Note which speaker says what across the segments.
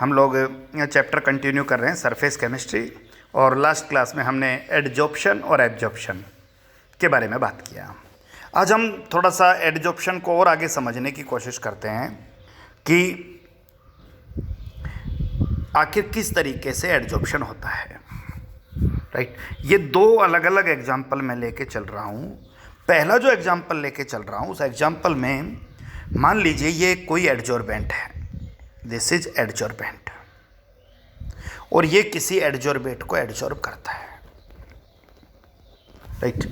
Speaker 1: हम लोग chapter continue कर रहे हैं सरफेस केमिस्ट्री, और लास्ट क्लास में हमने एडजॉर्प्शन और एब्जॉर्प्शन के बारे में बात किया। आज हम थोड़ा सा एडजॉर्प्शन को और आगे समझने की कोशिश करते हैं कि आखिर किस तरीके से एडजॉर्प्शन होता है। राइट, ये दो अलग अलग एग्जाम्पल मैं लेके चल रहा हूँ। पहला जो एग्जाम्पल लेके चल रहा हूँ उस एग्जाम्पल में मान लीजिए ये कोई एडजॉर्बेंट है, दिस इज एडजॉर्बेंट, और ये किसी एडजॉर्बेट को एडजॉर्ब करता है। राइट,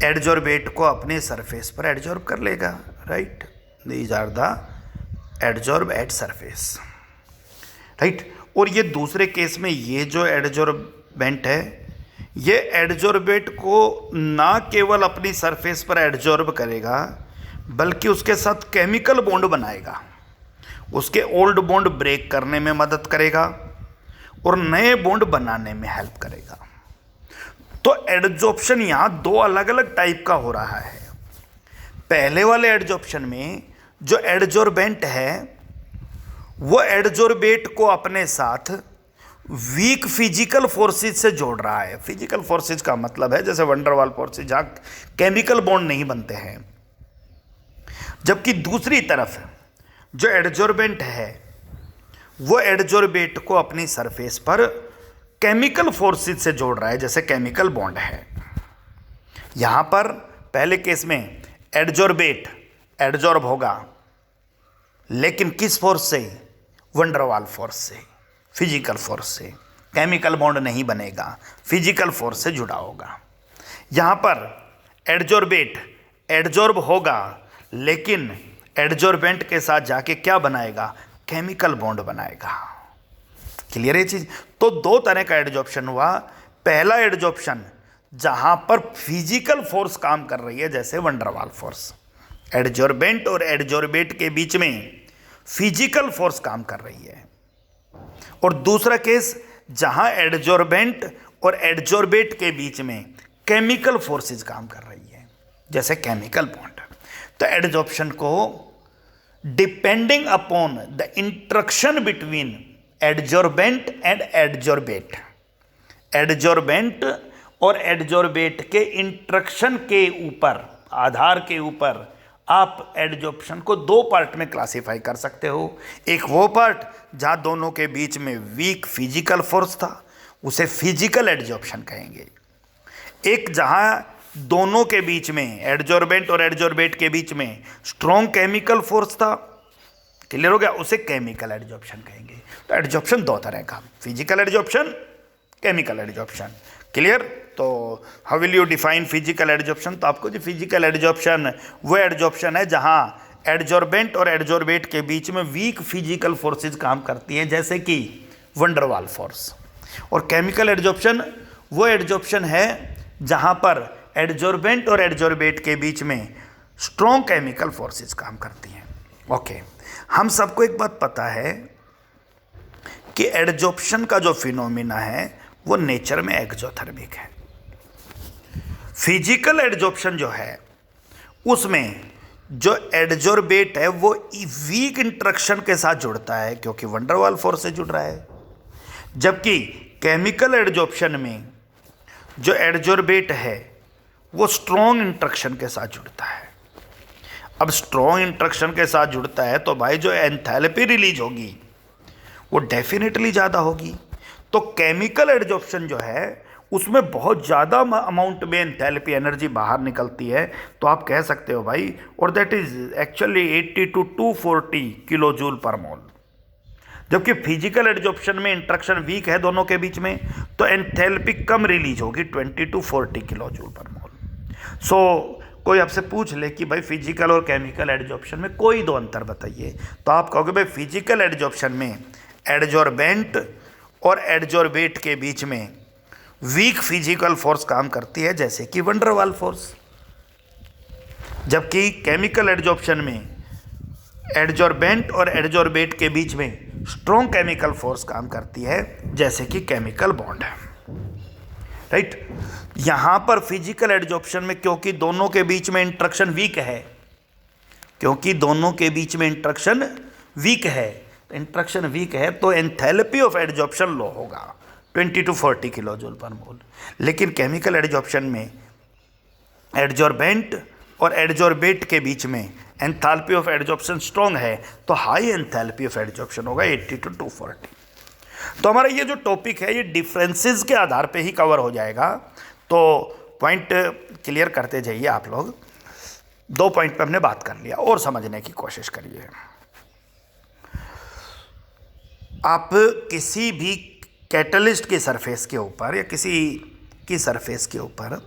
Speaker 1: एडजॉर्बेट को अपने सरफेस पर एडजॉर्ब कर लेगा। Right, these are the adsorb at surface. Right, और ये दूसरे केस में ये जो एडजॉर्बेंट है ये एडजॉर्बेट को ना केवल अपनी सरफेस पर एडजॉर्ब करेगा बल्कि उसके साथ केमिकल बॉन्ड बनाएगा, उसके ओल्ड बॉन्ड ब्रेक करने में मदद करेगा और नए बॉन्ड बनाने में हेल्प करेगा। तो एडजॉर्प्शन यहाँ दो अलग अलग टाइप का हो रहा है। पहले वाले एडजॉर्प्शन में जो एडजॉर्बेंट है वो एडजॉर्बेट को अपने साथ वीक फिजिकल फोर्सेज से जोड़ रहा है। फिजिकल फोर्सेज का मतलब है जैसे वंडरवाल फोर्सेज, जहाँ केमिकल बॉन्ड नहीं बनते हैं। जबकि दूसरी तरफ जो एडजॉर्बेंट है वो एडजॉर्बेट को अपनी सरफेस पर केमिकल फोर्सेज से जोड़ रहा है, जैसे केमिकल बॉन्ड है। यहां पर पहले केस में एडजॉर्बेट एडजॉर्ब होगा, लेकिन किस फोर्स से? वंडरवाल फोर्स से, फिजिकल फोर्स से। केमिकल बॉन्ड नहीं बनेगा, फिजिकल फोर्स से जुड़ा होगा। यहां पर एडजॉर्बेट एडजॉर्ब होगा, लेकिन एडजॉर्बेंट के साथ जाके क्या बनाएगा? केमिकल बॉन्ड बनाएगा। क्लियर है चीज? तो दो तरह का एडजॉर्प्शन हुआ। पहला एडजॉर्प्शन जहां पर फिजिकल फोर्स काम कर रही है, जैसे वंडरवाल फोर्स, एडजॉर्बेंट और एडजॉर्बेट के बीच में फिजिकल फोर्स काम कर रही है। और दूसरा केस जहां एडजॉर्बेंट और एडजॉर्बेट के बीच में केमिकल फोर्सेस काम कर रही है, जैसे केमिकल बॉन्ड। तो एडजॉर्प्शन को depending upon the interaction between adsorbent and adsorbate, adsorbent और एडजॉर्बेट के इंटरेक्शन के ऊपर, आधार के ऊपर आप एडजॉर्प्शन को दो पार्ट में क्लासिफाई कर सकते हो। एक वो पार्ट जहां दोनों के बीच में वीक फिजिकल फोर्स था, उसे फिजिकल एडजॉर्प्शन कहेंगे। एक जहां दोनों के बीच में, एडजॉर्बेंट और एडजॉर्बेट के बीच में स्ट्रॉन्ग केमिकल फोर्स था, क्लियर हो गया, उसे केमिकल एडजॉर्प्शन कहेंगे। तो एडजॉर्प्शन दो तरह का, physical adsorption, chemical adsorption. Clear? तो how will you define physical adsorption? तो आपको जो फिजिकल एडजॉर्प्शन वो एडजॉर्प्शन है जहां एडजॉर्बेंट और एडजॉर्बेट के बीच में वीक फिजिकल फोर्सेज काम करती हैं, जैसे कि वंडरवाल फोर्स। और केमिकल एडजॉर्प्शन वो एडजॉर्प्शन है जहां पर एडजॉर्बेंट और एडजॉर्बेट के बीच में स्ट्रॉन्ग केमिकल फोर्सेज काम करती हैं। ओके, हम सबको एक बात पता है कि एडजॉर्प्शन का जो फिनोमिना है वो नेचर में एक्सोथर्मिक है। फिजिकल एडजॉर्प्शन जो है उसमें जो एडजॉर्बेट है वो वीक इंटरेक्शन के साथ जुड़ता है, क्योंकि वंडरवाल फोर्स से जुड़ रहा है। जबकि केमिकल एडजॉर्प्शन में जो एडजॉर्बेट है वो स्ट्रॉन्ग इंटरेक्शन के साथ जुड़ता है। अब स्ट्रॉन्ग इंटरेक्शन के साथ जुड़ता है तो भाई जो एंथैल्पी रिलीज होगी वो डेफिनेटली ज़्यादा होगी। तो केमिकल एडजॉर्प्शन जो है उसमें बहुत ज़्यादा अमाउंट में एंथैल्पी एनर्जी बाहर निकलती है। तो आप कह सकते हो भाई, और that is actually 80 to 240 kilojoule per mole. जबकि फिजिकल एडजॉर्प्शन में इंटरेक्शन वीक है दोनों के बीच में, तो एंथैल्पी कम रिलीज होगी, 20 to 40 किलो जूल पर मोल। सो कोई आपसे पूछ ले कि भाई फिजिकल और केमिकल एडजॉर्प्शन में कोई दो अंतर बताइए, तो आप कहोगे भाई फिजिकल एडजॉर्प्शन में एडजॉर्बेंट और एडजॉर्बेट के बीच में वीक फिजिकल फोर्स काम करती है, जैसे कि वंडरवाल फोर्स। जबकि केमिकल एडजॉर्प्शन में एडजॉर्बेंट और एडजॉर्बेट के बीच में स्ट्रॉन्ग केमिकल फोर्स काम करती है, जैसे कि केमिकल बॉन्ड है। राइट, यहां पर फिजिकल एडजॉर्प्शन में क्योंकि दोनों के बीच में इंटरेक्शन वीक है, क्योंकि दोनों के बीच में इंटरेक्शन वीक है, इंटरेक्शन वीक है तो एंथैल्पी ऑफ एडजॉर्प्शन लो होगा 20 to 40 किलो जूल पर मोल। लेकिन केमिकल एडजॉर्प्शन में एडजॉर्बेंट और एडजॉर्बेट के बीच में एंथैल्पी ऑफ एडजॉर्प्शन स्ट्रॉन्ग है तो हाई एंथैल्पी ऑफ एडजॉर्प्शन होगा 80 to 240। तो हमारा ये जो टॉपिक है ये डिफरेंसेस के आधार पे ही कवर हो जाएगा। तो पॉइंट क्लियर करते जाइए आप लोग। 2 पॉइंट पे हमने बात कर लिया और समझने की कोशिश करिए। आप किसी भी कैटलिस्ट की सरफेस के ऊपर या किसी की सरफेस के ऊपर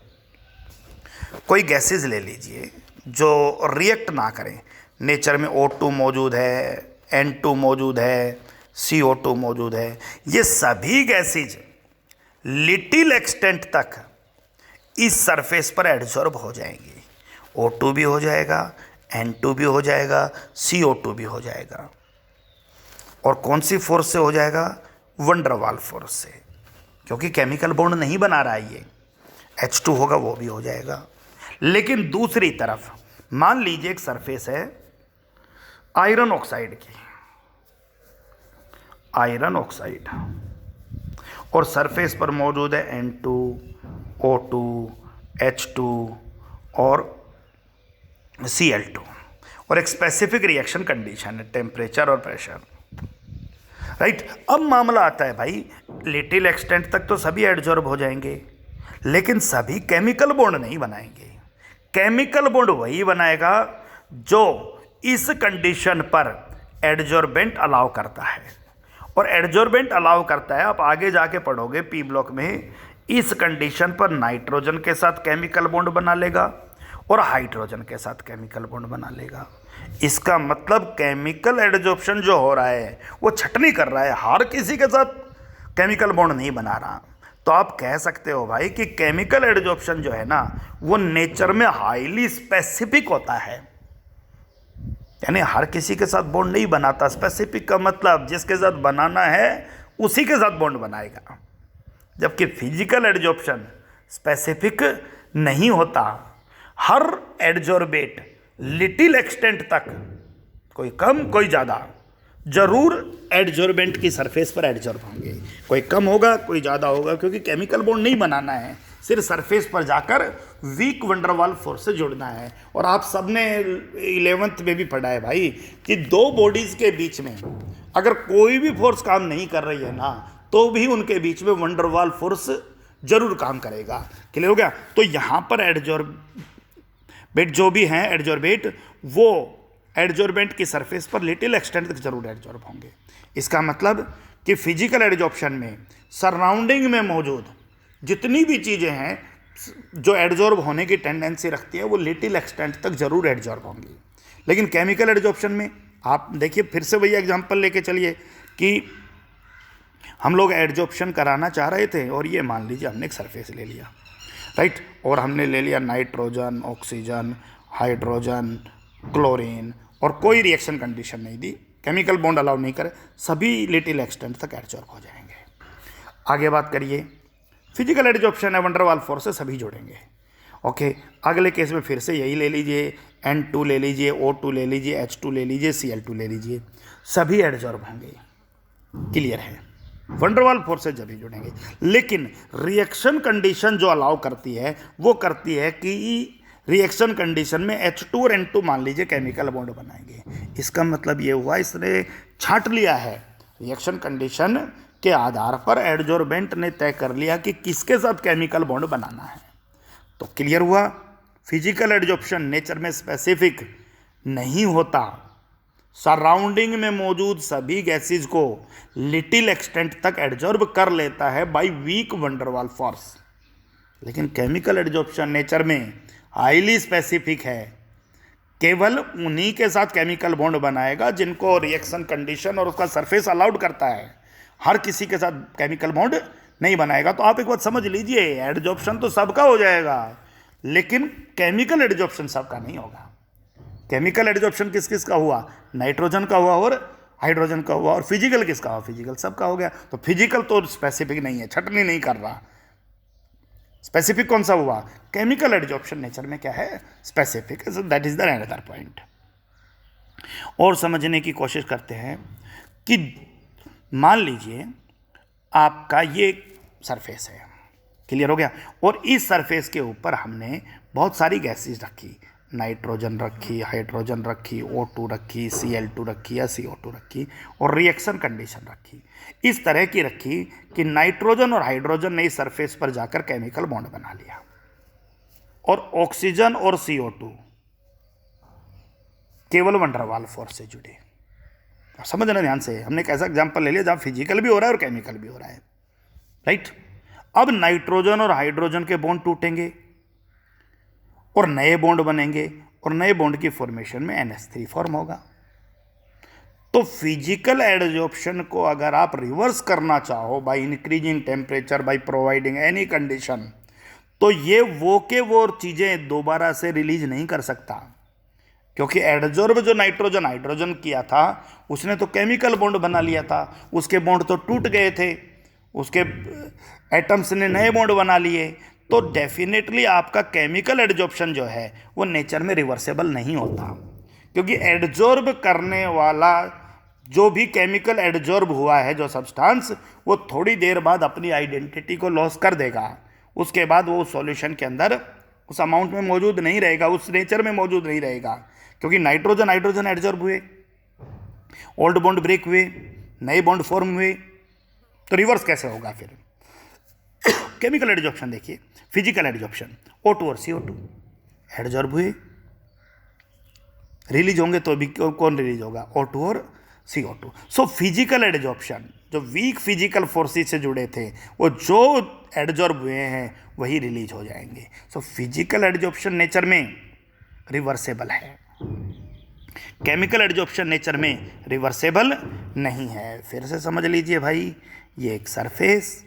Speaker 1: कोई गैसेस ले लीजिए जो रिएक्ट ना करें। नेचर में O2 मौजूद है, N2 मौजूद है, CO2 मौजूद है। ये सभी गैसेज लिटिल एक्सटेंट तक इस सरफेस पर एडजॉर्ब हो जाएंगी। O2 भी हो जाएगा, N2 भी हो जाएगा, CO2 भी हो जाएगा। और कौन सी फोर्स से हो जाएगा? वंडरवाल फोर्स से, क्योंकि केमिकल बॉन्ड नहीं बना रहा है ये। H2 होगा वो भी हो जाएगा। लेकिन दूसरी तरफ मान लीजिए एक सरफेस है आयरन ऑक्साइड की, आयरन ऑक्साइड, और सरफेस पर मौजूद है N2, O2, H2 और Cl2 और एक स्पेसिफिक रिएक्शन कंडीशन है, टेम्परेचर और प्रेशर। राइट। अब मामला आता है भाई, लिटिल एक्सटेंट तक तो सभी एडजॉर्ब हो जाएंगे लेकिन सभी केमिकल बॉन्ड नहीं बनाएंगे। केमिकल बॉन्ड वही बनाएगा जो इस कंडीशन पर एडजॉर्बेंट अलाउ करता है। और एडजॉर्बेंट अलाउ करता है, आप आगे जाके पढ़ोगे पी ब्लॉक में, इस कंडीशन पर नाइट्रोजन के साथ केमिकल बॉन्ड बना लेगा और हाइड्रोजन के साथ केमिकल बॉन्ड बना लेगा। इसका मतलब केमिकल एडजॉर्प्शन जो हो रहा है वो छटनी कर रहा है, हर किसी के साथ केमिकल बॉन्ड नहीं बना रहा। तो आप कह सकते हो भाई कि केमिकल एडजॉर्प्शन जो है ना वो नेचर में हाईली स्पेसिफिक होता है, यानी हर किसी के साथ बॉन्ड नहीं बनाता। स्पेसिफिक का मतलब जिसके साथ बनाना है उसी के साथ बॉन्ड बनाएगा, जबकि फिजिकल एडजॉर्प्शन स्पेसिफिक नहीं होता। हर एडजॉर्बेट लिटिल एक्सटेंट तक, कोई कम कोई ज़्यादा, जरूर एडजॉर्बेंट की सरफेस पर एडजॉर्ब होंगे। कोई कम होगा कोई ज़्यादा होगा, क्योंकि केमिकल बॉन्ड नहीं बनाना है, सिर्फ सरफेस पर जाकर वीक वंडरवाल फोर्स से जुड़ना है। और आप सबने 11th में भी पढ़ा है भाई कि दो बॉडीज़ के बीच में अगर कोई भी फोर्स काम नहीं कर रही है ना तो भी उनके बीच में वंडरवाल फोर्स जरूर काम करेगा। क्लियर हो गया? तो यहाँ पर एडजॉर्बेट जो भी हैं, एडजॉर्बेट वो एडजॉर्बेंट की सरफेस पर लिटिल एक्सटेंट तक जरूर एडजॉर्ब होंगे। इसका मतलब कि फिजिकल एडजॉर्प्शन में सराउंडिंग में मौजूद जितनी भी चीज़ें हैं जो एडजॉर्ब होने की टेंडेंसी रखती है वो लिटिल एक्सटेंट तक जरूर एडजॉर्ब होंगी। लेकिन केमिकल एडजॉर्प्शन में आप देखिए, फिर से वही एग्जांपल लेके चलिए कि हम लोग एडजॉर्प्शन कराना चाह रहे थे और ये मान लीजिए हमने एक सरफेस ले लिया, राइट, और हमने ले लिया नाइट्रोजन, ऑक्सीजन, हाइड्रोजन, क्लोरीन और कोई रिएक्शन कंडीशन नहीं दी, केमिकल बॉन्ड अलाउ नहीं करे, सभी लिटिल एक्सटेंट तक एडजॉर्ब हो जाएंगे। आगे बात करिए, फिजिकल एडजॉर्प्शन है, वंडरवाल फोर्स से सभी जुड़ेंगे। ओके, अगले केस में फिर से यही ले लीजिए, N2 ले लीजिए, O2 ले लीजिए, H2 ले लीजिए, Cl2 ले लीजिए, सभी एडजॉर्ब होंगे। क्लियर है? वंडरवाल फोर्स से सभी जुड़ेंगे। लेकिन रिएक्शन कंडीशन जो अलाउ करती है वो करती है कि रिएक्शन कंडीशन में H2 और N2 मान लीजिए केमिकल बॉन्ड बनाएंगे। इसका मतलब ये हुआ इसने छांट लिया है, रिएक्शन कंडीशन के आधार पर एडजॉर्बेंट ने तय कर लिया कि किसके साथ केमिकल बॉन्ड बनाना है। तो क्लियर हुआ, फिजिकल एडजॉर्प्शन नेचर में स्पेसिफिक नहीं होता, सराउंडिंग में मौजूद सभी गैसेज को लिटिल एक्सटेंट तक एडजॉर्ब कर लेता है बाय वीक वंडरवाल फोर्स। लेकिन केमिकल एडजॉर्प्शन नेचर में हाईली स्पेसिफिक है, केवल उन्हीं के साथ केमिकल बॉन्ड बनाएगा जिनको रिएक्शन कंडीशन और उसका सरफेस अलाउड करता है, हर किसी के साथ केमिकल बॉन्ड नहीं बनाएगा। तो आप एक बात समझ लीजिए, एडजॉर्प्शन तो सबका हो जाएगा लेकिन केमिकल एडजॉर्प्शन सबका नहीं होगा। केमिकल एडजॉर्प्शन किस किस का हुआ? नाइट्रोजन का हुआ और हाइड्रोजन का हुआ। और फिजिकल किसका हुआ? फिजिकल सबका हो गया। तो फिजिकल तो स्पेसिफिक नहीं है, छटनी नहीं कर रहा। स्पेसिफिक कौन सा हुआ? केमिकल एडजॉर्प्शन नेचर में क्या है? Specific. That is the another point. और समझने की कोशिश करते हैं कि मान लीजिए आपका ये सरफेस है, क्लियर हो गया, और इस सरफेस के ऊपर हमने बहुत सारी गैसेस रखी, नाइट्रोजन रखी, हाइड्रोजन रखी, O2 रखी, Cl2 रखी या CO2 रखी, और रिएक्शन कंडीशन रखी। इस तरह की रखी कि नाइट्रोजन और हाइड्रोजन ने इस सरफेस पर जाकर केमिकल बॉन्ड बना लिया, और ऑक्सीजन और CO2 केवल वंडरवाल फोर्स से जुड़े। समझना ध्यान से, हमने एक ऐसा एग्जाम्पल ले लिया जहां फिजिकल भी हो रहा है और केमिकल भी हो रहा है, राइट। अब नाइट्रोजन और हाइड्रोजन के बॉन्ड टूटेंगे और नए बॉन्ड बनेंगे, और नए बॉन्ड की फॉर्मेशन में NH3 फॉर्म होगा। तो फिजिकल एडजॉर्प्शन को अगर आप रिवर्स करना चाहो by increasing temperature, by providing any condition, तो ये वो चीजें दोबारा से रिलीज नहीं कर सकता, क्योंकि एडजॉर्ब जो नाइट्रोजन हाइड्रोजन किया था उसने तो केमिकल बॉन्ड बना लिया था, उसके बॉन्ड तो टूट गए थे, उसके एटम्स ने नए बॉन्ड बना लिए। तो डेफिनेटली आपका केमिकल एडजॉर्प्शन जो है वो नेचर में रिवर्सेबल नहीं होता, क्योंकि एडजॉर्ब करने वाला जो भी केमिकल एडजॉर्ब हुआ है जो सब्सटेंस, वो थोड़ी देर बाद अपनी आइडेंटिटी को लॉस कर देगा। उसके बाद वो सॉल्यूशन के अंदर उस अमाउंट में मौजूद नहीं रहेगा, उस नेचर में मौजूद नहीं रहेगा, क्योंकि नाइट्रोजन हाइड्रोजन एडजॉर्ब हुए, ओल्ड बॉन्ड ब्रेक हुए, नए बॉन्ड फॉर्म हुए, तो रिवर्स कैसे होगा फिर? केमिकल एडजॉर्प्शन देखिए, फिजिकल एडजॉर्प्शन, O2 और CO2 एडजॉर्ब हुए, रिलीज होंगे तो भी कौन रिलीज होगा? O2 और CO2। सो फिजिकल एडजॉर्प्शन, जो वीक फिजिकल फोर्सेस से जुड़े थे, वो जो एडजॉर्ब हुए हैं वही रिलीज हो जाएंगे। सो फिजिकल एडजॉर्प्शन नेचर में रिवर्सेबल है, केमिकल एडजॉर्प्शन नेचर में रिवर्सेबल नहीं है। फिर से समझ लीजिए भाई, ये एक सरफेस,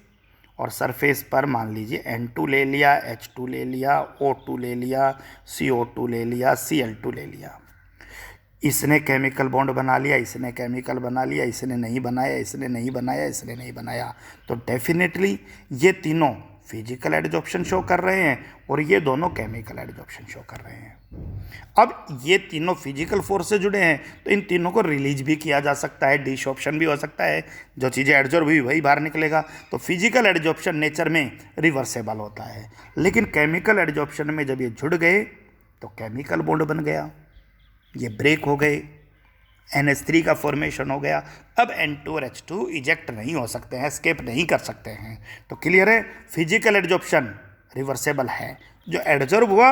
Speaker 1: और सरफेस पर मान लीजिए N2 ले लिया, H2 ले लिया, O2 ले लिया, CO2 ले लिया, Cl2 ले लिया। इसने केमिकल बॉन्ड बना लिया, इसने केमिकल बना लिया, इसने नहीं बनाया, इसने नहीं बनाया, इसने नहीं बनाया, तो डेफिनेटली ये तीनों फिजिकल एडजॉर्प्शन शो कर रहे हैं और ये दोनों केमिकल एडजॉर्प्शन शो कर रहे हैं। अब ये तीनों फिजिकल फोर्स से जुड़े हैं, तो इन तीनों को रिलीज भी किया जा सकता है, डिसऑप्शन भी हो सकता है, जो चीज़ें एडजॉर्ब हुई वही बाहर निकलेगा। तो फिजिकल एडजॉर्प्शन नेचर में रिवर्सेबल होता है, लेकिन केमिकल एडजॉर्प्शन में जब ये जुड़ गए तो केमिकल बॉन्ड बन गया, ये ब्रेक हो गए, NH3 का फॉर्मेशन हो गया। अब N2 और H2 इजेक्ट नहीं हो सकते हैं, एस्केप नहीं कर सकते हैं। तो क्लियर है, फिजिकल एडजॉर्प्शन रिवर्सेबल है। जो एडजॉर्ब हुआ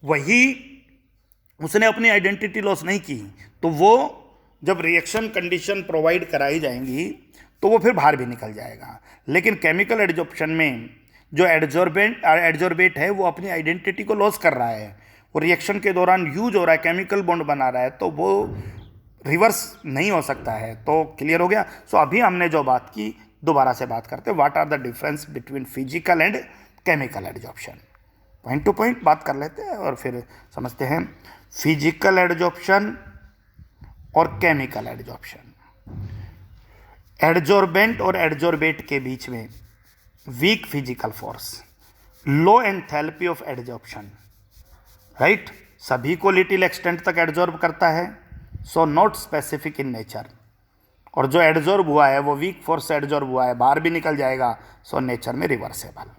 Speaker 1: वही, उसने अपनी आइडेंटिटी लॉस नहीं की, तो वो जब रिएक्शन कंडीशन प्रोवाइड कराई जाएंगी तो वो फिर बाहर भी निकल जाएगा। लेकिन केमिकल एडजॉर्प्शन में जो एडजॉर्बेट है वो अपनी आइडेंटिटी को लॉस कर रहा है, वो रिएक्शन के दौरान यूज हो रहा है, केमिकल बॉन्ड बना रहा है, तो वो रिवर्स नहीं हो सकता है। तो क्लियर हो गया। सो अभी हमने जो बात की, दोबारा से बात करते हैं, what are the difference between physical and chemical adsorption. Point to point बात कर लेते हैं और फिर समझते हैं फिजिकल एडजॉर्प्शन और केमिकल एडजॉर्प्शन। एडजॉर्बेंट और एडजॉर्बेट के बीच में weak physical force, low enthalpy of adsorption, right, सभी को लिटिल एक्सटेंट तक एडजॉर्ब करता है, so not specific in nature. और जो एडजॉर्ब हुआ है वो वीक फोर्स से एडजॉर्ब हुआ है, बाहर भी निकल जाएगा, सो नेचर में रिवर्सेबल।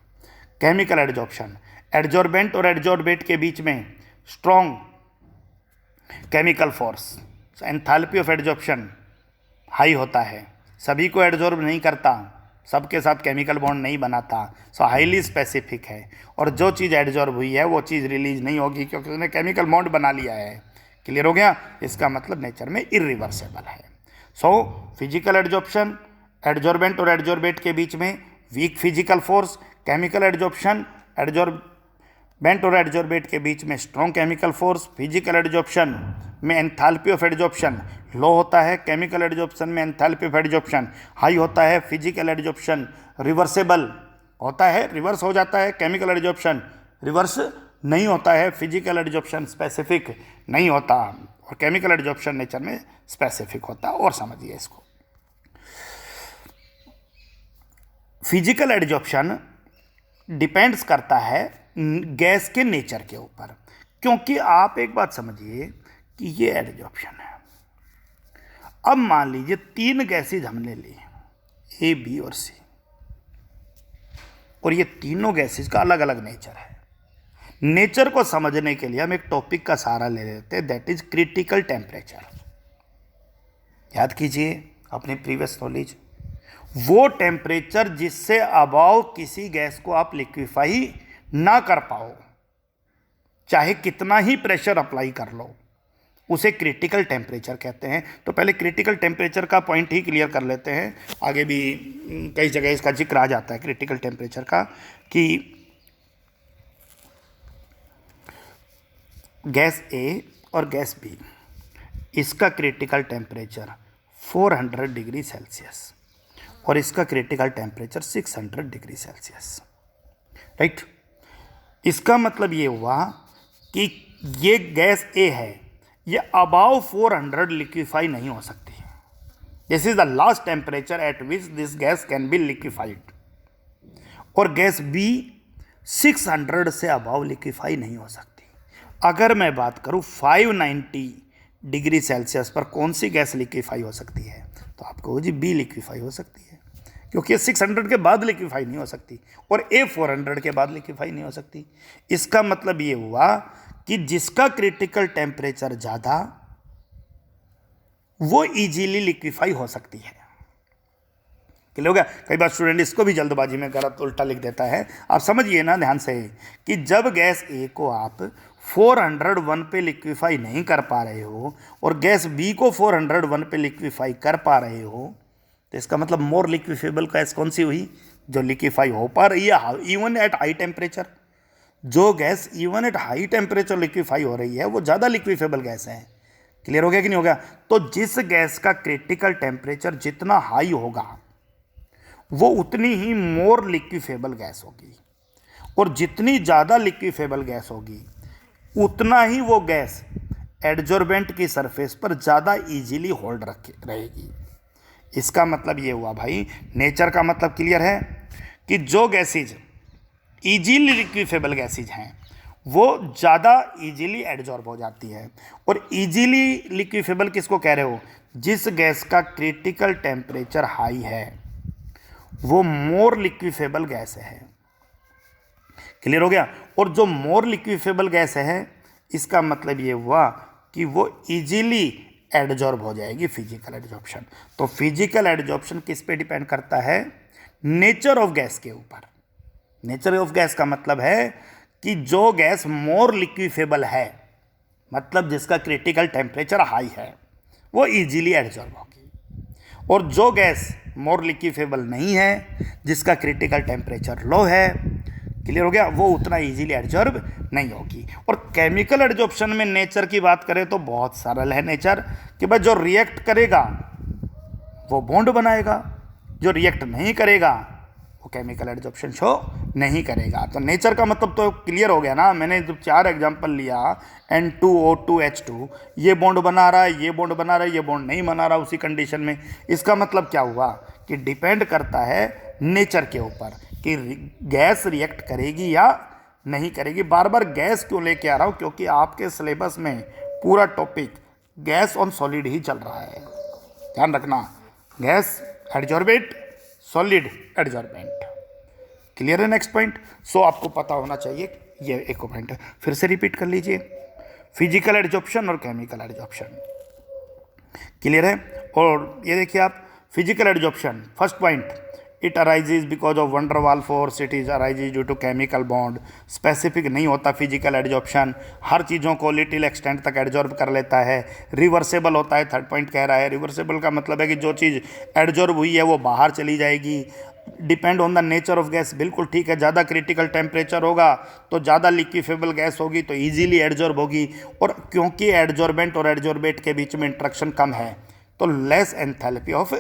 Speaker 1: केमिकल एडजॉर्प्शन, एडजॉर्बेंट और एडजॉर्बेट के बीच में strong chemical force, enthalpy of adsorption high होता है, सभी को एडजॉर्ब नहीं करता, सबके साथ केमिकल बॉन्ड नहीं बनाता, सो हाईली स्पेसिफिक है। और जो चीज़ एडजॉर्ब हुई है वो चीज़ रिलीज नहीं होगी, क्योंकि उसने केमिकल बॉन्ड बना लिया है। क्लियर हो गया? इसका मतलब नेचर में इरिवर्सेबल है। सो फिजिकल एडजॉर्प्शन, एडजॉर्बेंट और एडजॉर्बेट के बीच में weak physical force, chemical adsorption, adsorbent और एडजॉर्बेट के बीच में strong chemical force. Physical adsorption में एंथैल्पी ऑफ एडजॉर्प्शन लो होता है, केमिकल एडजॉर्प्शन में एंथैल्पी ऑफ एडजॉर्प्शन हाई होता है। फिजिकल एडजॉर्प्शन रिवर्सेबल होता है, रिवर्स हो जाता है, केमिकल एडजॉर्प्शन रिवर्स नहीं होता है, फिजिकल एडजॉर्प्शन स्पेसिफिक नहीं होता और केमिकल एडजॉर्प्शन नेचर में स्पेसिफिक होता है। और समझिए इसको, फिजिकल एडजॉर्प्शन डिपेंड्स करता है गैस के नेचर के ऊपर, क्योंकि आप एक बात समझिए कि ये एडजॉर्प्शन है, अब मान लीजिए 3 गैसेज हमने ली, ए, बी और सी, और ये तीनों गैसेज का अलग अलग नेचर है। नेचर को समझने के लिए हम एक टॉपिक का सहारा ले लेते हैं, दैट इज क्रिटिकल टेम्परेचर। याद कीजिए अपने प्रीवियस नॉलेज, वो टेम्परेचर जिससे अबाव किसी गैस को आप लिक्विफाई ना कर पाओ, चाहे कितना ही प्रेशर अप्लाई कर लो, उसे क्रिटिकल टेम्परेचर कहते हैं। तो पहले क्रिटिकल टेम्परेचर का पॉइंट ही क्लियर कर लेते हैं, आगे भी कई जगह इसका जिक्र आ जाता है क्रिटिकल टेम्परेचर का, कि गैस ए और गैस बी, इसका क्रिटिकल टेम्परेचर 400 डिग्री सेल्सियस और इसका critical temperature 600 degree Celsius, right. इसका मतलब ये हुआ कि ये गैस ए है, ये अबाव 400 लिक्विफाई नहीं हो सकती। This is the last temperature at which this gas can be liquefied. और गैस बी 600 से अबाव लिक्विफाई नहीं हो सकती। अगर मैं बात करूं 590 डिग्री सेल्सियस पर कौन सी गैस लिक्विफाई हो सकती है, तो आप कहो जी बी लिक्विफाई हो सकती है, क्योंकि ये 600 के बाद लिक्विफाई नहीं हो सकती और ए 400 के बाद लिक्विफाई नहीं हो सकती। इसका मतलब ये हुआ कि जिसका क्रिटिकल टेम्परेचर ज़्यादा, वो इजीली लिक्विफाई हो सकती है। क्लियर हो गया? कई बार स्टूडेंट इसको भी जल्दबाजी में गलत उल्टा लिख देता है। आप समझिए ना ध्यान से कि जब गैस ए को आप 401 पे लिक्विफाई नहीं कर पा रहे हो और गैस बी को 401 पे लिक्विफाई कर पा रहे हो, तो इसका मतलब मोर लिक्विफेबल गैस कौन सी हुई? जो लिक्विफाई हो पा रही है इवन एट हाई टेम्परेचर। जो gas even at high temperature liquefy हो रही है वो ज़्यादा लिक्विफेबल गैस है। क्लियर हो गया कि नहीं हो गया? तो जिस गैस का क्रिटिकल टेम्परेचर जितना हाई होगा वो उतनी ही मोर लिक्विफेबल गैस होगी, और जितनी ज़्यादा लिक्विफेबल गैस होगी उतना ही वो गैस एडजॉर्बेंट की सरफेस पर ज़्यादा इजीली होल्ड रहेगी। इसका मतलब ये हुआ भाई, नेचर का मतलब क्लियर है कि जो गैसेज इजीली लिक्विफेबल गैसेज हैं वो ज़्यादा इजीली एडजॉर्ब हो जाती है। और इजीली लिक्विफेबल किसको कह रहे हो? जिस गैस का क्रिटिकल टेम्परेचर हाई है वो मोर लिक्विफेबल गैस है। क्लियर हो गया? और जो मोर लिक्विफेबल गैस है इसका मतलब ये हुआ कि वो इजीली एडजॉर्ब हो जाएगी, फिजिकल एडजॉर्प्शन। तो फिजिकल एडजॉर्प्शन किस पे डिपेंड करता है? नेचर ऑफ गैस के ऊपर। नेचर ऑफ गैस का मतलब है कि जो गैस मोर लिक्विफेबल है, मतलब जिसका क्रिटिकल टेम्परेचर हाई है, वो इजीली एडजॉर्ब होगी। और जो गैस मोर लिक्विफेबल नहीं है, जिसका क्रिटिकल टेम्परेचर लो है, क्लियर हो गया, वो उतना इजीली एडजॉर्ब नहीं होगी। और केमिकल एडजॉर्प्शन में नेचर की बात करें तो बहुत सरल है नेचर, कि भाई जो रिएक्ट करेगा वो बॉन्ड बनाएगा, जो रिएक्ट नहीं करेगा वो केमिकल एडजॉर्प्शन शो नहीं करेगा। तो नेचर का मतलब तो क्लियर हो गया ना। मैंने जब 4 एग्जांपल लिया, N2O2H2, ये बॉन्ड बना रहा है, ये बॉन्ड बना रहा है, ये बॉन्ड नहीं बना रहा उसी कंडीशन में। इसका मतलब क्या हुआ कि डिपेंड करता है नेचर के ऊपर कि गैस रिएक्ट करेगी या नहीं करेगी। बार बार गैस क्यों लेके आ रहा हूँ? क्योंकि आपके सिलेबस में पूरा टॉपिक गैस ऑन सॉलिड ही चल रहा है, ध्यान रखना। Gas adsorbate, solid adsorbent. Clear है? Next point. सो आपको पता होना चाहिए, ये एक पॉइंट है, फिर से रिपीट कर लीजिए, फिजिकल एडजॉर्प्शन और केमिकल एडजॉर्प्शन। क्लियर है? और ये देखिए आप, physical adsorption first point, it arises because of van der Waals force, it is arises due to chemical bond. Specific नहीं होता फिजिकल एडजॉर्प्शन, हर चीज़ों को लिटिल एक्सटेंट तक एडजॉर्ब कर लेता है। रिवर्सेबल होता है, थर्ड पॉइंट कह रहा है। रिवर्सेबल का मतलब है कि जो चीज़ एडजॉर्ब हुई है वो बाहर चली जाएगी। Depend on the nature of gas, बिल्कुल ठीक है। ज़्यादा क्रिटिकल टेम्परेचर होगा तो ज़्यादा लिक्विफेबल गैस होगी तो ईजिली एडजॉर्ब होगी, और क्योंकि एडजॉर्बेंट और एडजॉर्बेट के बीच में इंट्रैक्शन कम है तो लेस एंथैल्पी ऑफ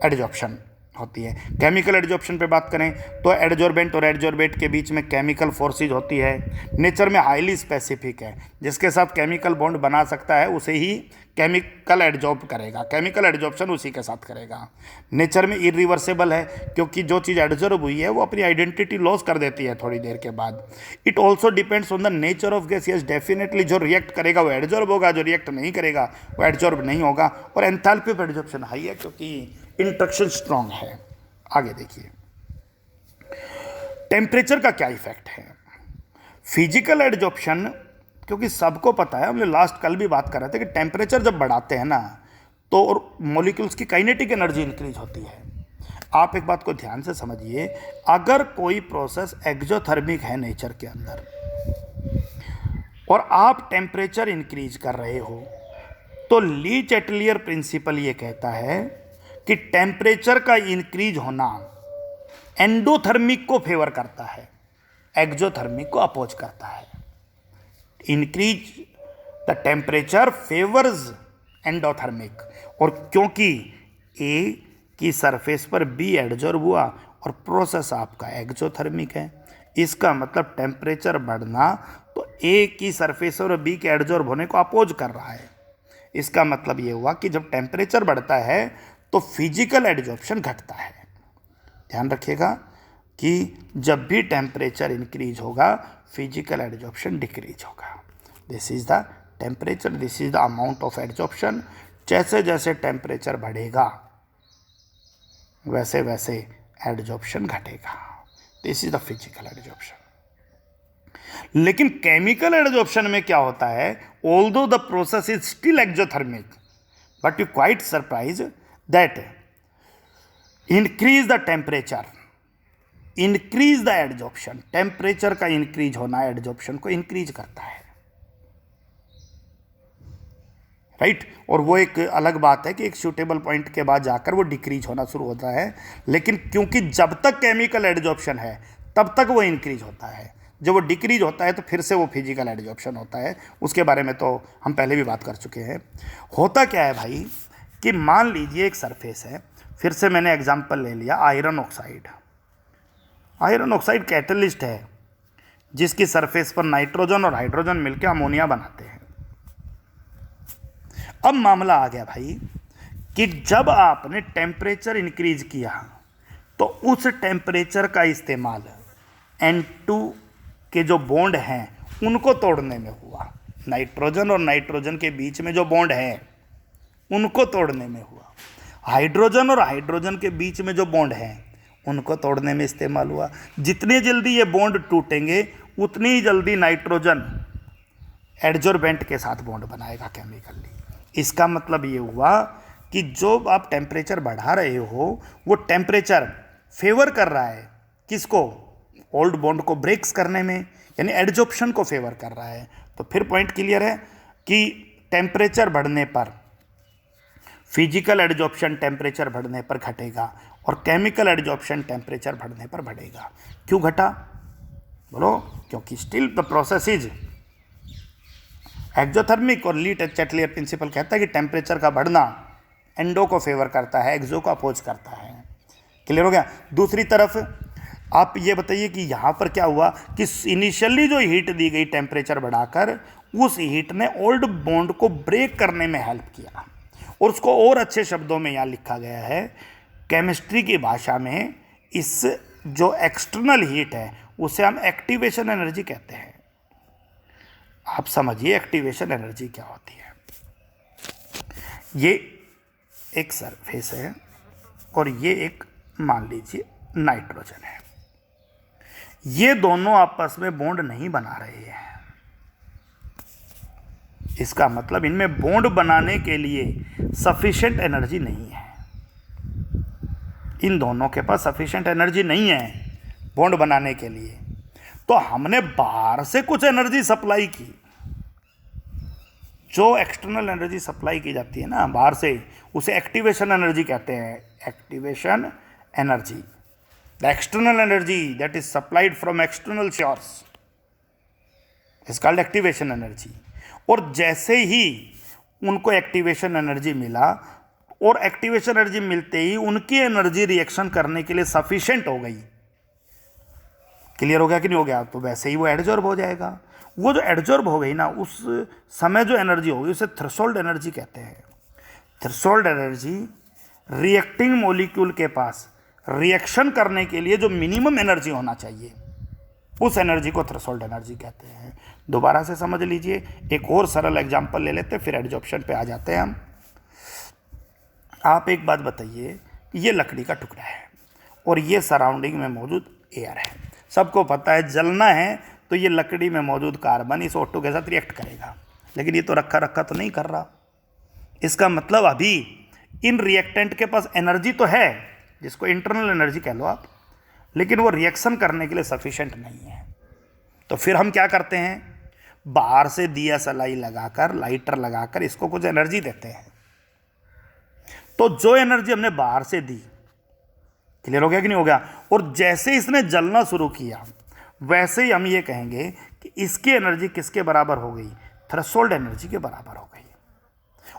Speaker 1: एडजॉर्प्शन होती है। केमिकल एडजॉर्प्शन पे बात करें तो एडजॉर्बेंट और एडजॉर्बेट के बीच में केमिकल फोर्सेज होती है, नेचर में हाईली स्पेसिफिक है। जिसके साथ केमिकल बॉन्ड बना सकता है उसे ही केमिकल एडजॉर्ब करेगा, केमिकल एडजॉर्प्शन उसी के साथ करेगा। नेचर में इरिवर्सेबल है, क्योंकि जो चीज़ एडजॉर्ब हुई है वो अपनी आइडेंटिटी लॉस कर देती है थोड़ी देर के बाद। It also depends on the nature of gas. Yes definitely, जो रिएक्ट करेगा वो एडजॉर्ब होगा, जो रिएक्ट नहीं करेगा वो एडजॉर्ब नहीं होगा। और एंथैल्पी ऑफ एडजॉर्प्शन हाई है क्योंकि इंट्रैक्शन स्ट्रांग है। आगे देखिए, टेम्परेचर का क्या इफेक्ट है। फिजिकल एडजॉर्प्शन, क्योंकि सबको पता है, हमने लास्ट कल भी बात कर रहे थे कि टेम्परेचर जब बढ़ाते हैं ना तो मॉलिक्यूल्स की काइनेटिक एनर्जी इंक्रीज होती है। आप एक बात को ध्यान से समझिए, अगर कोई प्रोसेस एक्सोथर्मिक है नेचर के अंदर और आप टेम्परेचर इंक्रीज कर रहे हो, तो ली चैटलियर प्रिंसिपल ये कहता है कि टेम्परेचर का इंक्रीज होना एंडोथर्मिक को फेवर करता है, एक्सोथर्मिक को अपोज करता है। Increase the temperature favours endothermic. और क्योंकि ए की सरफेस पर बी एडजॉर्ब हुआ और प्रोसेस आपका एक्सोथर्मिक है, इसका मतलब टेम्परेचर बढ़ना तो ए की सरफेस और बी के एडजॉर्ब होने को अपोज कर रहा है। इसका मतलब ये हुआ कि जब टेम्परेचर बढ़ता है तो फिजिकल एडजॉर्प्शन घटता है। ध्यान रखिएगा कि जब भी टेम्परेचर इंक्रीज होगा फिजिकल एडजॉर्प्शन डिक्रीज होगा। This is the temperature, this is the amount of adsorption. जैसे जैसे टेम्परेचर बढ़ेगा वैसे वैसे एडजॉर्प्शन घटेगा। This is the physical adsorption. लेकिन केमिकल एडजॉर्प्शन में क्या होता है, although the process is still exothermic but you quite surprise that increase the temperature increase the adsorption. Temperature का इंक्रीज होना एडजॉर्प्शन को इंक्रीज करता है, राइट। और वो एक अलग बात है कि एक सूटेबल पॉइंट के बाद जाकर वो डिक्रीज होना शुरू होता है। लेकिन क्योंकि जब तक केमिकल एडजॉर्प्शन है तब तक वो इंक्रीज होता है, जब वो डिक्रीज होता है तो फिर से वो फिजिकल एडजॉर्प्शन होता है। उसके बारे में तो हम पहले भी बात कर चुके हैं। होता क्या है भाई कि मान लीजिए एक सरफेस है, फिर से मैंने एग्जाम्पल ले लिया iron oxide. Iron oxide catalyst है जिसकी सरफेस पर नाइट्रोजन और हाइड्रोजन मिलकर अमोनिया बनाते हैं। अब मामला आ गया भाई कि जब आपने टेम्परेचर इंक्रीज किया तो उस टेम्परेचर का इस्तेमाल N2 के जो बॉन्ड हैं उनको तोड़ने में हुआ। नाइट्रोजन और नाइट्रोजन के बीच में जो बॉन्ड हैं उनको तोड़ने में हुआ। हाइड्रोजन और हाइड्रोजन के बीच में जो बॉन्ड हैं उनको तोड़ने में इस्तेमाल हुआ। जितनी जल्दी ये बॉन्ड टूटेंगे उतनी ही जल्दी नाइट्रोजन एडजॉर्बेंट के साथ बॉन्ड बनाएगा केमिकली। इसका मतलब ये हुआ कि जो आप टेम्परेचर बढ़ा रहे हो वो टेम्परेचर फेवर कर रहा है किसको, ओल्ड बॉन्ड को ब्रेक्स करने में, यानी एडजॉर्प्शन को फेवर कर रहा है। तो फिर पॉइंट क्लियर है कि टेम्परेचर बढ़ने पर फिजिकल एडजॉर्प्शन टेम्परेचर बढ़ने पर घटेगा और केमिकल एडजॉर्प्शन टेम्परेचर बढ़ने पर बढ़ेगा। क्यों घटा बोलो, क्योंकि still the process is exothermic. और ली चैटलियर प्रिंसिपल कहता है कि टेम्परेचर का बढ़ना एंडो को फेवर करता है, एक्सो को अपोज करता है। क्लियर हो गया। दूसरी तरफ आप ये बताइए कि यहाँ पर क्या हुआ कि इनिशियली जो हीट दी गई टेम्परेचर बढ़ाकर, उस हीट ने ओल्ड बॉन्ड को ब्रेक करने में हेल्प किया। और उसको और अच्छे शब्दों में यहाँ लिखा गया है केमिस्ट्री की भाषा में, इस जो एक्सटर्नल हीट है उसे हम एक्टिवेशन एनर्जी कहते हैं। आप समझिए एक्टिवेशन एनर्जी क्या होती है। ये एक सरफेस है और ये एक मान लीजिए नाइट्रोजन है। ये दोनों आपस में बॉन्ड नहीं बना रहे हैं। इसका मतलब इनमें बॉन्ड बनाने के लिए सफिशिएंट एनर्जी नहीं है। इन दोनों के पास सफिशिएंट एनर्जी नहीं है बॉन्ड बनाने के लिए। तो हमने बाहर से कुछ एनर्जी सप्लाई की। जो एक्सटर्नल एनर्जी सप्लाई की जाती है ना बाहर से, उसे एक्टिवेशन एनर्जी कहते हैं। Activation energy, the external energy that is supplied from external source is called activation energy. और जैसे ही उनको एक्टिवेशन एनर्जी मिला, और एक्टिवेशन एनर्जी मिलते ही उनकी एनर्जी रिएक्शन करने के लिए सफिशिएंट हो गई। क्लियर हो गया कि नहीं हो गया? तो वैसे ही वो एडजॉर्ब हो जाएगा। वो जो एडजॉर्ब हो गई ना, उस समय जो एनर्जी होगी उसे थ्रेशोल्ड एनर्जी कहते हैं। थ्रेशोल्ड एनर्जी रिएक्टिंग मॉलिक्यूल के पास रिएक्शन करने के लिए जो मिनिमम एनर्जी होना चाहिए, उस एनर्जी को थ्रेशोल्ड एनर्जी कहते हैं। दोबारा से समझ लीजिए, एक और सरल एग्जांपल ले लेते हैं, फिर एडजॉर्प्शन पे आ जाते हैं हम। आप एक बात बताइए, ये लकड़ी का टुकड़ा है और ये सराउंडिंग में मौजूद एयर है। सबको पता है जलना है तो ये लकड़ी में मौजूद कार्बन इस O2 के साथ रिएक्ट करेगा, लेकिन ये तो रखा रखा तो नहीं कर रहा। इसका मतलब अभी इन रिएक्टेंट के पास एनर्जी तो है, जिसको इंटरनल एनर्जी कह लो आप, लेकिन वो रिएक्शन करने के लिए सफिशिएंट नहीं है। तो फिर हम क्या करते हैं, बाहर से दिया सलाई लगाकर, लाइटर लगाकर इसको कुछ एनर्जी देते हैं। तो जो एनर्जी हमने बाहर से दी, क्लियर हो गया कि नहीं हो गया? और जैसे इसने जलना शुरू किया, वैसे ही हम ये कहेंगे कि इसकी एनर्जी किसके बराबर हो गई? थ्रेशोल्ड एनर्जी के बराबर हो गई।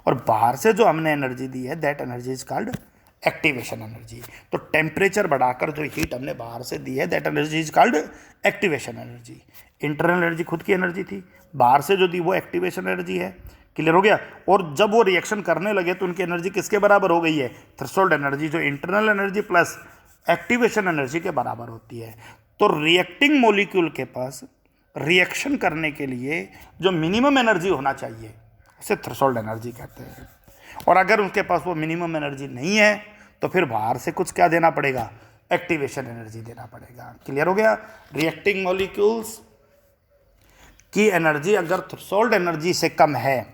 Speaker 1: और बाहर से जो हमने एनर्जी दी है, that energy is called activation energy. तो टेम्परेचर बढ़ाकर जो हीट हमने बाहर से दी है, that energy is called activation energy. Internal energy खुद की एनर्जी थी, बाहर से जो दी वो एक्टिवेशन एनर्जी है। क्लियर हो गया? और जब वो रिएक्शन करने लगे तो उनकी एनर्जी किसके बराबर हो गई है? थ्रेशोल्ड एनर्जी, जो internal energy plus activation energy के बराबर होती है। तो रिएक्टिंग मॉलिक्यूल के पास रिएक्शन करने के लिए जो मिनिमम एनर्जी होना चाहिए, उसे थ्रेशोल्ड एनर्जी कहते हैं। और अगर उनके पास वो मिनिमम एनर्जी नहीं है तो फिर बाहर से कुछ क्या देना पड़ेगा? एक्टिवेशन एनर्जी देना पड़ेगा। क्लियर हो गया? रिएक्टिंग मॉलिक्यूल्स की एनर्जी अगर थ्रेशोल्ड एनर्जी से कम है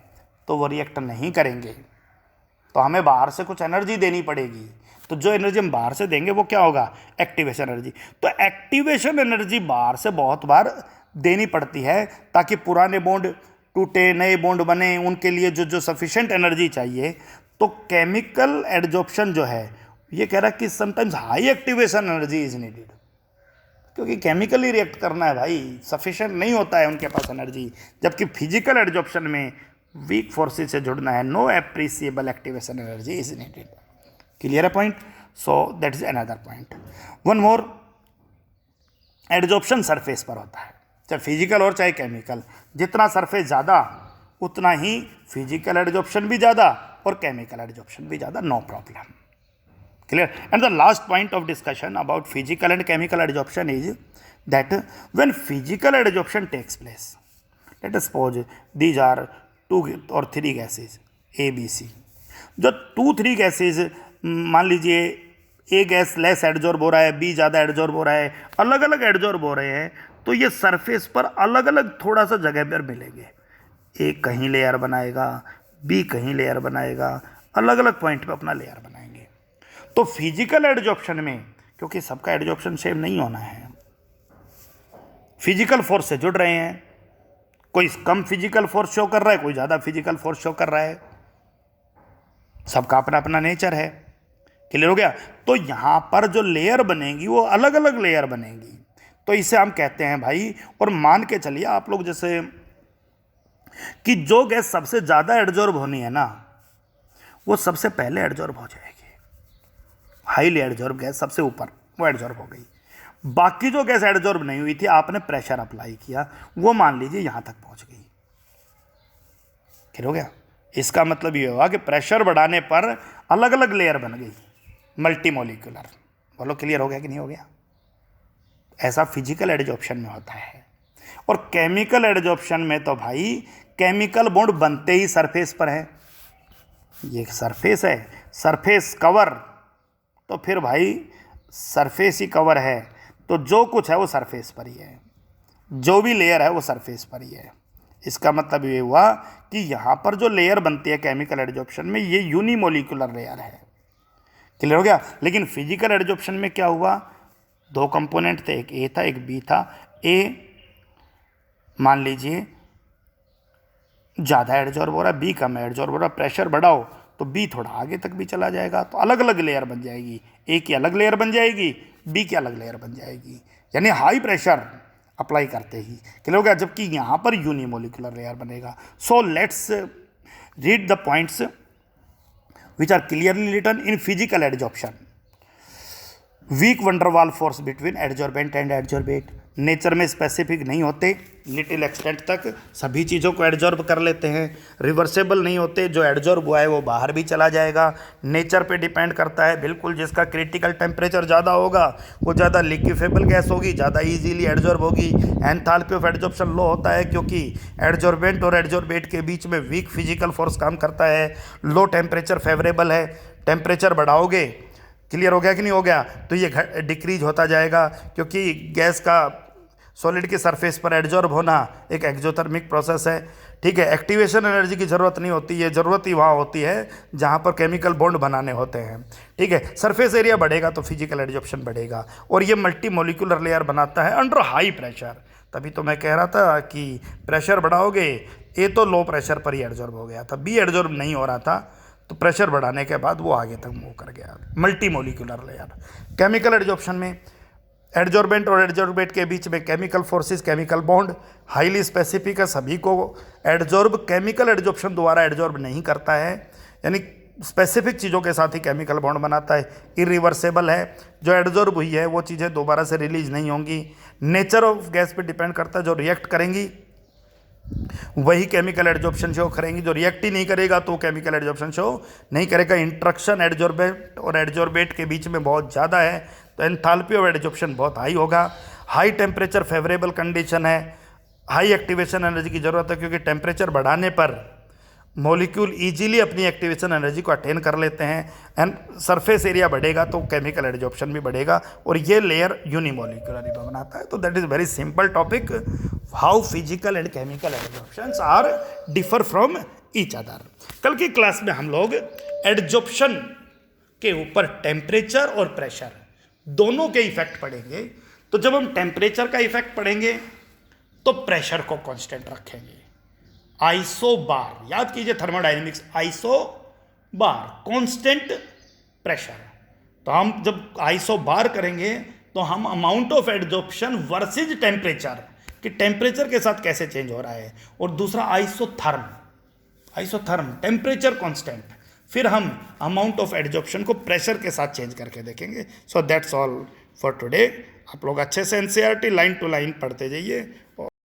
Speaker 1: तो वो रिएक्ट नहीं करेंगे, तो हमें बाहर से कुछ एनर्जी देनी पड़ेगी। तो जो एनर्जी हम बाहर से देंगे वो क्या होगा? Activation energy. तो एक्टिवेशन एनर्जी बाहर से बहुत बार देनी पड़ती है ताकि पुराने बॉन्ड टूटे, नए बॉन्ड बने, उनके लिए जो जो सफिशिएंट एनर्जी चाहिए। तो केमिकल एडजॉर्प्शन जो है, ये कह रहा है कि sometimes high activation energy is needed, क्योंकि केमिकली रिएक्ट करना है भाई, सफिशिएंट नहीं होता है उनके पास एनर्जी। जबकि फिजिकल एडजॉर्प्शन में वीक फोर्सेस से जुड़ना है, no appreciable activation energy is needed. Clear है point? So that is another point. One more, adsorption surface पर होता है, चाहे फिजिकल और चाहे केमिकल। जितना सरफेस ज़्यादा उतना ही फिजिकल एडजॉर्प्शन भी ज़्यादा और केमिकल एडजॉर्प्शन भी ज़्यादा, no problem. Clear? And the last point of discussion about physical and chemical adsorption is that when physical adsorption takes place, let us suppose these are 2 or 3 gases A, B, C. जो 2-3 gases, मान लीजिए A gas less adsorb हो रहा है, B ज़्यादा adsorb हो रहा है, अलग अलग एडजॉर्ब हो रहे हैं, तो ये सरफेस पर अलग अलग थोड़ा सा जगह पर मिलेंगे। A कहीं लेयर बनाएगा, B कहीं लेयर बनाएगा, अलग अलग पॉइंट पे अपना लेयर बनाएंगे। तो फिजिकल एडजॉर्प्शन में, क्योंकि सबका एडजॉर्प्शन सेम नहीं होना है, फिजिकल फोर्स से जुड़ रहे हैं, कोई कम फिजिकल फोर्स शो कर रहा है, कोई ज़्यादा फिजिकल फोर्स शो कर रहा है, सबका अपना अपना नेचर है। क्लियर हो गया? तो यहाँ पर जो लेयर बनेगी वो अलग अलग लेयर बनेगी। तो इसे हम कहते हैं भाई, और मान के चलिए आप लोग जैसे कि जो गैस सबसे ज़्यादा एडजॉर्ब होनी है ना, वो सबसे पहले एडजॉर्ब हो जाएगी। हाईली एडजॉर्ब गैस सबसे ऊपर, वो एडजॉर्ब हो गई। बाकी जो गैस एडजॉर्ब नहीं हुई थी, आपने प्रेशर अप्लाई किया, वो मान लीजिए यहां तक पहुंच गई। क्लियर हो गया? इसका मतलब ये हुआ कि प्रेशर बढ़ाने पर अलग अलग लेयर बन गई, मल्टीमोलिकुलर। बोलो क्लियर हो गया कि नहीं हो गया? ऐसा फिजिकल एडजॉर्प्शन में होता है। और केमिकल एडजॉर्प्शन में तो भाई केमिकल बॉन्ड बनते ही सरफेस पर है। ये सरफेस है, सरफेस कवर, तो फिर भाई सरफेस ही कवर है, तो जो कुछ है वो सरफेस पर ही है, जो भी लेयर है वो सरफेस पर ही है। इसका मतलब ये हुआ कि यहाँ पर जो लेयर बनती है केमिकल एडजॉर्प्शन में, ये यूनिमोलिकुलर लेयर है। क्लियर हो गया? लेकिन फिजिकल एडजॉर्प्शन में क्या हुआ? 2 कंपोनेंट थे, एक ए था एक बी था। ए मान लीजिए ज़्यादा एडजॉर्ब हो रहा है, बी कम एडजॉर्ब हो रहा है, प्रेशर बढ़ाओ तो बी थोड़ा आगे तक भी चला जाएगा, तो अलग अलग लेयर बन जाएगी। ए की अलग लेयर बन जाएगी, बी की अलग लेयर बन जाएगी, यानी हाई प्रेशर अप्लाई करते ही। क्लियर हो गया? जबकि यहाँ पर यूनिमोलिकुलर लेयर बनेगा। So let's read the points which are clearly written in physical adsorption. Weak van der Waals force between adsorbent and adsorbate, nature में स्पेसिफिक नहीं होते, लिटिल एक्सटेंट तक सभी चीज़ों को एडजॉर्ब कर लेते हैं, रिवर्सेबल नहीं होते, जो एडजॉर्ब हुआ है वो बाहर भी चला जाएगा, नेचर पे डिपेंड करता है बिल्कुल, जिसका क्रिटिकल टेम्परेचर ज़्यादा होगा वो ज़्यादा लिक्विफेबल गैस होगी, ज़्यादा इजीली एडजॉर्ब होगी। एंथैल्पी ऑफ एडजॉर्प्शन लो होता है क्योंकि एडजॉर्बेंट और एडजॉर्बेट के बीच में वीक फिजिकल फोर्स काम करता है। लो टेम्परेचर फेवरेबल है, टेम्परेचर बढ़ाओगे, क्लियर हो गया कि नहीं हो गया, तो ये डिक्रीज होता जाएगा क्योंकि गैस का सॉलिड के सरफेस पर एडजॉर्ब होना एक एक्जोथर्मिक प्रोसेस है। ठीक है, एक्टिवेशन एनर्जी की ज़रूरत नहीं होती, ये ज़रूरत ही वहाँ होती है जहाँ पर केमिकल बॉन्ड बनाने होते हैं। ठीक है, सरफेस एरिया बढ़ेगा तो फिजिकल एडजॉर्प्शन बढ़ेगा, और ये मल्टी मोलिकुलर लेयर बनाता है अंडर हाई प्रेशर। तभी तो मैं कह रहा था कि प्रेशर बढ़ाओगे, ए तो लो प्रेशर पर ही एडजॉर्ब हो गया था, बी एडजॉर्ब नहीं हो रहा था, तो प्रेशर बढ़ाने के बाद वो आगे तक मूव कर गया। Multi molecular layer. Chemical adsorption में एडजॉर्बेंट और एडजॉर्बेट के बीच में chemical forces, chemical bond highly specific है, सभी को एडजॉर्ब केमिकल एडजॉर्प्शन द्वारा एडजॉर्ब नहीं करता है, यानी स्पेसिफिक चीज़ों के साथ ही केमिकल बॉन्ड बनाता है। इरिवर्सेबल है, जो एडजॉर्ब हुई है वो चीज़ें दोबारा से रिलीज नहीं होंगी। नेचर ऑफ गैस पे डिपेंड करता है, जो रिएक्ट करेंगी वही केमिकल एडजॉर्प्शन शो करेंगी, जो रिएक्ट ही नहीं करेगा तो केमिकल एडजॉर्प्शन शो नहीं करेगा। इंट्रैक्शन एडजॉर्बेट और एडजॉर्बेट के बीच में बहुत ज़्यादा है, तो एंथैल्पी ऑफ एडजॉर्प्शन बहुत हाई होगा। हाई टेम्परेचर फेवरेबल कंडीशन है, हाई एक्टिवेशन एनर्जी की ज़रूरत है क्योंकि टेम्परेचर बढ़ाने पर मॉलिक्यूल इजीली अपनी एक्टिवेशन एनर्जी को अटेन कर लेते हैं, एंड सरफेस एरिया बढ़ेगा तो केमिकल एडजॉर्प्शन भी बढ़ेगा, और ये लेयर यूनिमोलिकुलर बनाता है। तो that is very simple topic, how physical and chemical adsorptions are differ from each other. कल की क्लास में हम लोग एडजॉर्प्शन के ऊपर टेम्परेचर और प्रेशर दोनों के इफेक्ट पढ़ेंगे। तो जब हम टेम्परेचर का इफेक्ट पढ़ेंगे तो प्रेशर को कांस्टेंट रखेंगे, आइसो बार, याद कीजिए थर्मोडायनेमिक्स, आइसो बार कांस्टेंट प्रेशर। तो हम जब आइसो बार करेंगे तो हम amount of adsorption versus temperature, कि टेम्परेचर के साथ कैसे चेंज हो रहा है, और दूसरा आइसोथर्म, आइसोथर्म टेम्परेचर कांस्टेंट, फिर हम अमाउंट ऑफ एडजॉर्प्शन को प्रेशर के साथ चेंज करके देखेंगे। So that's all for today. आप लोग अच्छे से एनसीईआरटी लाइन टू लाइन पढ़ते जाइए।